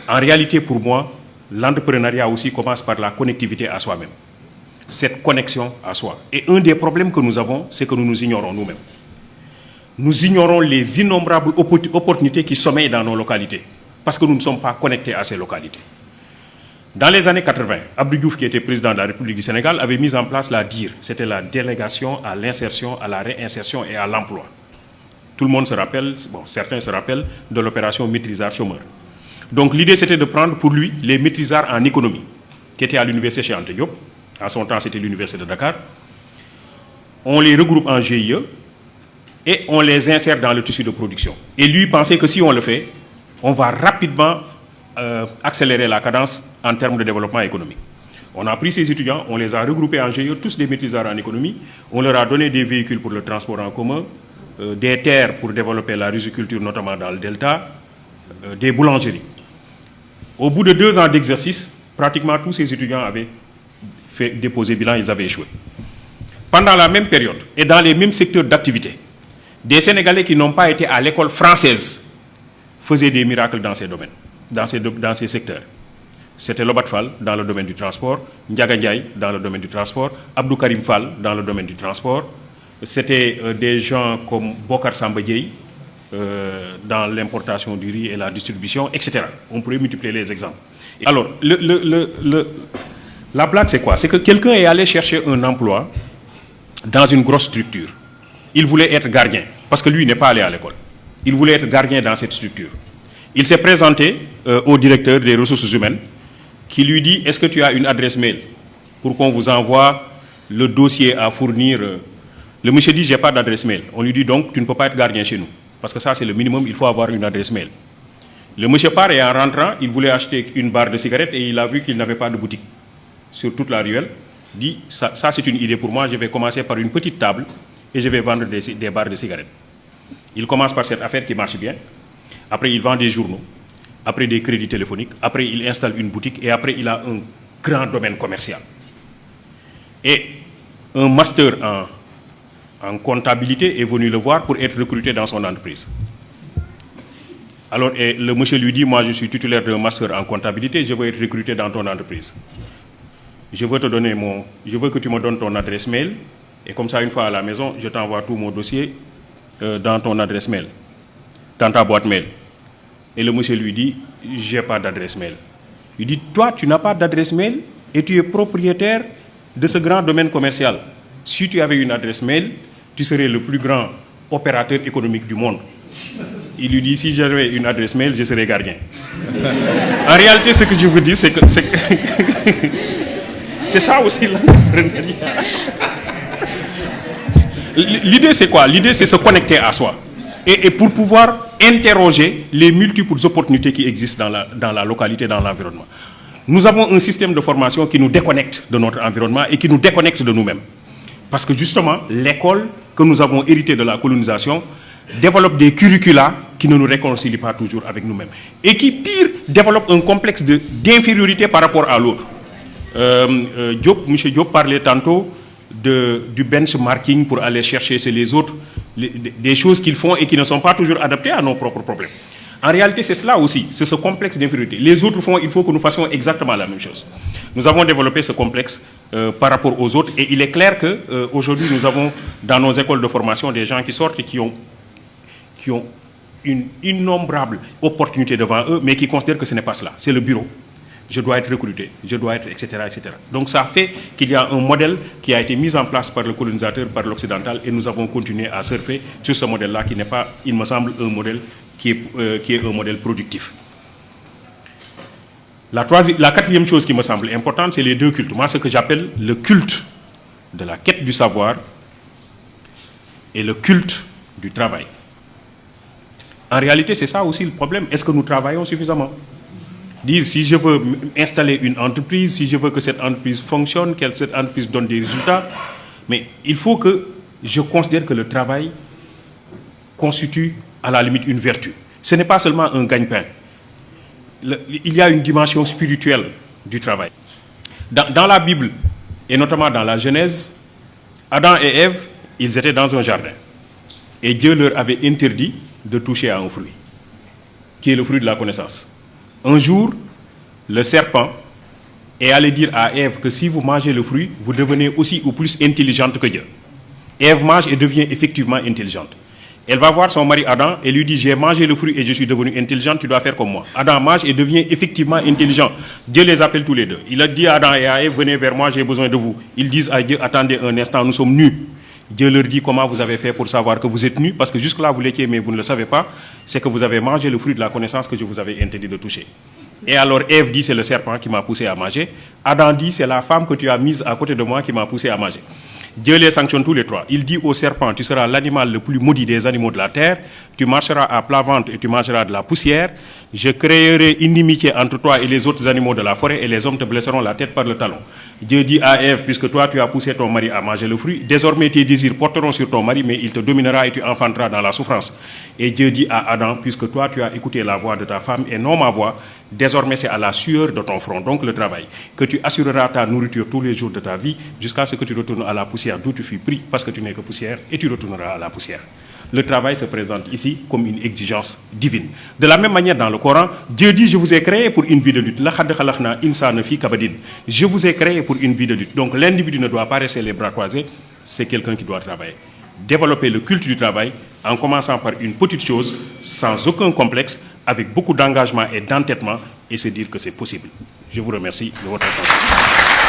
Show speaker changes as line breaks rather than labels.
En réalité, pour moi, l'entrepreneuriat aussi commence par la connectivité à soi-même. Cette connexion à soi. Et un des problèmes que nous avons, c'est que nous nous ignorons nous-mêmes. Nous ignorons les innombrables opportunités qui sommeillent dans nos localités, parce que nous ne sommes pas connectés à ces localités. Dans les années 80, Abdou Diouf, qui était président de la République du Sénégal, avait mis en place la DIR. C'était la délégation à l'insertion, à la réinsertion et à l'emploi. Tout le monde se rappelle, bon, certains se rappellent de l'opération maîtrisard chômeur. Donc l'idée, c'était de prendre pour lui les maîtrisards en économie, qui étaient à l'université chez Anta Diop. À son temps, c'était l'université de Dakar. On les regroupe en GIE et on les insère dans le tissu de production. Et lui pensait que si on le fait, on va rapidement accélérer la cadence en termes de développement économique. On a pris ces étudiants, on les a regroupés en GIE, tous des maîtrisards en économie. On leur a donné des véhicules pour le transport en commun, des terres pour développer la riziculture, notamment dans le delta, des boulangeries. Au bout de 2 ans d'exercice, pratiquement tous ces étudiants avaient fait déposer bilan, ils avaient échoué. Pendant la même période et dans les mêmes secteurs d'activité, des Sénégalais qui n'ont pas été à l'école française faisaient des miracles dans ces domaines, dans ces secteurs. C'était Lobat Fall dans le domaine du transport, Ndiaga Ndiaye dans le domaine du transport, Abdou Karim Fall dans le domaine du transport. C'était des gens comme Bokar Samba Dièye dans l'importation du riz et la distribution, etc. On pourrait multiplier les exemples. Alors, la blague, c'est quoi? C'est que quelqu'un est allé chercher un emploi dans une grosse structure. Il voulait être gardien, parce que lui n'est pas allé à l'école. Il voulait être gardien dans cette structure. Il s'est présenté au directeur des ressources humaines, qui lui dit, est-ce que tu as une adresse mail pour qu'on vous envoie le dossier à fournir? Le monsieur dit, j'ai pas d'adresse mail. On lui dit donc, tu ne peux pas être gardien chez nous. Parce que ça, c'est le minimum, il faut avoir une adresse mail. Le monsieur part et en rentrant, il voulait acheter une barre de cigarettes et il a vu qu'il n'avait pas de boutique sur toute la ruelle. Dit, ça c'est une idée pour moi, je vais commencer par une petite table et je vais vendre des barres de cigarettes. Il commence par cette affaire qui marche bien. Après, il vend des journaux. Après, des crédits téléphoniques. Après, il installe une boutique. Et après, il a un grand domaine commercial. Et un master en comptabilité est venu le voir pour être recruté dans son entreprise. Alors, et le monsieur lui dit, moi, je suis titulaire d'un master en comptabilité, je veux être recruté dans ton entreprise. Je veux que tu me donnes ton adresse mail. Et comme ça, une fois à la maison, je t'envoie tout mon dossier dans ton adresse mail, dans ta boîte mail. Et le monsieur lui dit, j'ai pas d'adresse mail. Il dit, toi, tu n'as pas d'adresse mail et tu es propriétaire de ce grand domaine commercial. Si tu avais une adresse mail, tu serais le plus grand opérateur économique du monde. Il lui dit, si j'avais une adresse mail, je serais gardien. En réalité, ce que je vous dis, c'est que c'est ça aussi l'entrepreneuriat. L'idée, c'est quoi? L'idée, c'est se connecter à soi. Et pour pouvoir interroger les multiples opportunités qui existent dans la localité, dans l'environnement. Nous avons un système de formation qui nous déconnecte de notre environnement et qui nous déconnecte de nous-mêmes. Parce que justement, l'école que nous avons héritée de la colonisation développe des curricula qui ne nous réconcilient pas toujours avec nous-mêmes. Et qui, pire, développe un complexe d'infériorité par rapport à l'autre. M. Diop parlait tantôt du benchmarking pour aller chercher chez les autres des choses qu'ils font et qui ne sont pas toujours adaptées à nos propres problèmes. En réalité, c'est cela aussi, c'est ce complexe d'infériorité. Les autres font, il faut que nous fassions exactement la même chose. Nous avons développé ce complexe par rapport aux autres et il est clair qu'aujourd'hui, nous avons dans nos écoles de formation des gens qui sortent et qui ont une innombrable opportunité devant eux, mais qui considèrent que ce n'est pas cela. C'est le bureau. Je dois être recruté, je dois être, etc., etc. Donc ça fait qu'il y a un modèle qui a été mis en place par le colonisateur, par l'occidental, et nous avons continué à surfer sur ce modèle-là qui n'est pas, il me semble, un modèle qui est un modèle productif. La quatrième chose qui me semble importante, c'est les deux cultes. Moi, ce que j'appelle le culte de la quête du savoir et le culte du travail. En réalité, c'est ça aussi le problème. Est-ce que nous travaillons suffisamment? Dire si je veux installer une entreprise, si je veux que cette entreprise fonctionne, que cette entreprise donne des résultats, mais il faut que je considère que le travail constitue à la limite une vertu. Ce n'est pas seulement un gagne-pain. Il y a une dimension spirituelle du travail. Dans la Bible, et notamment dans la Genèse, Adam et Ève, ils étaient dans un jardin. Et Dieu leur avait interdit de toucher à un fruit, qui est le fruit de la connaissance. Un jour, le serpent est allé dire à Ève que si vous mangez le fruit, vous devenez aussi ou plus intelligente que Dieu. Ève mange et devient effectivement intelligente. Elle va voir son mari Adam et lui dit, j'ai mangé le fruit et je suis devenue intelligente, tu dois faire comme moi. Adam mange et devient effectivement intelligent. Dieu les appelle tous les deux. Il a dit à Adam et à Ève, venez vers moi, j'ai besoin de vous. Ils disent à Dieu, attendez un instant, nous sommes nus. Dieu leur dit comment vous avez fait pour savoir que vous êtes nus, parce que jusque-là vous l'étiez mais vous ne le savez pas, c'est que vous avez mangé le fruit de la connaissance que je vous avais interdit de toucher. Et alors Ève dit, c'est le serpent qui m'a poussé à manger. Adam dit, c'est la femme que tu as mise à côté de moi qui m'a poussé à manger. Dieu les sanctionne tous les trois. Il dit au serpent, tu seras l'animal le plus maudit des animaux de la terre, tu marcheras à plat ventre et tu mangeras de la poussière, je créerai inimitié entre toi et les autres animaux de la forêt et les hommes te blesseront la tête par le talon. Dieu dit à Ève, puisque toi tu as poussé ton mari à manger le fruit, désormais tes désirs porteront sur ton mari, mais il te dominera et tu enfanteras dans la souffrance. Et Dieu dit à Adam, puisque toi tu as écouté la voix de ta femme et non ma voix, désormais c'est à la sueur de ton front, donc le travail, que tu assureras ta nourriture tous les jours de ta vie, jusqu'à ce que tu retournes à la poussière d'où tu fus pris, parce que tu n'es que poussière, et tu retourneras à la poussière. Le travail se présente ici comme une exigence divine. De la même manière, dans le Coran, Dieu dit, je vous ai créé pour une vie de lutte. Je vous ai créé pour une vie de lutte. Donc l'individu ne doit pas rester les bras croisés, c'est quelqu'un qui doit travailler. Développer le culte du travail en commençant par une petite chose, sans aucun complexe, avec beaucoup d'engagement et d'entêtement, et se dire que c'est possible. Je vous remercie de votre attention.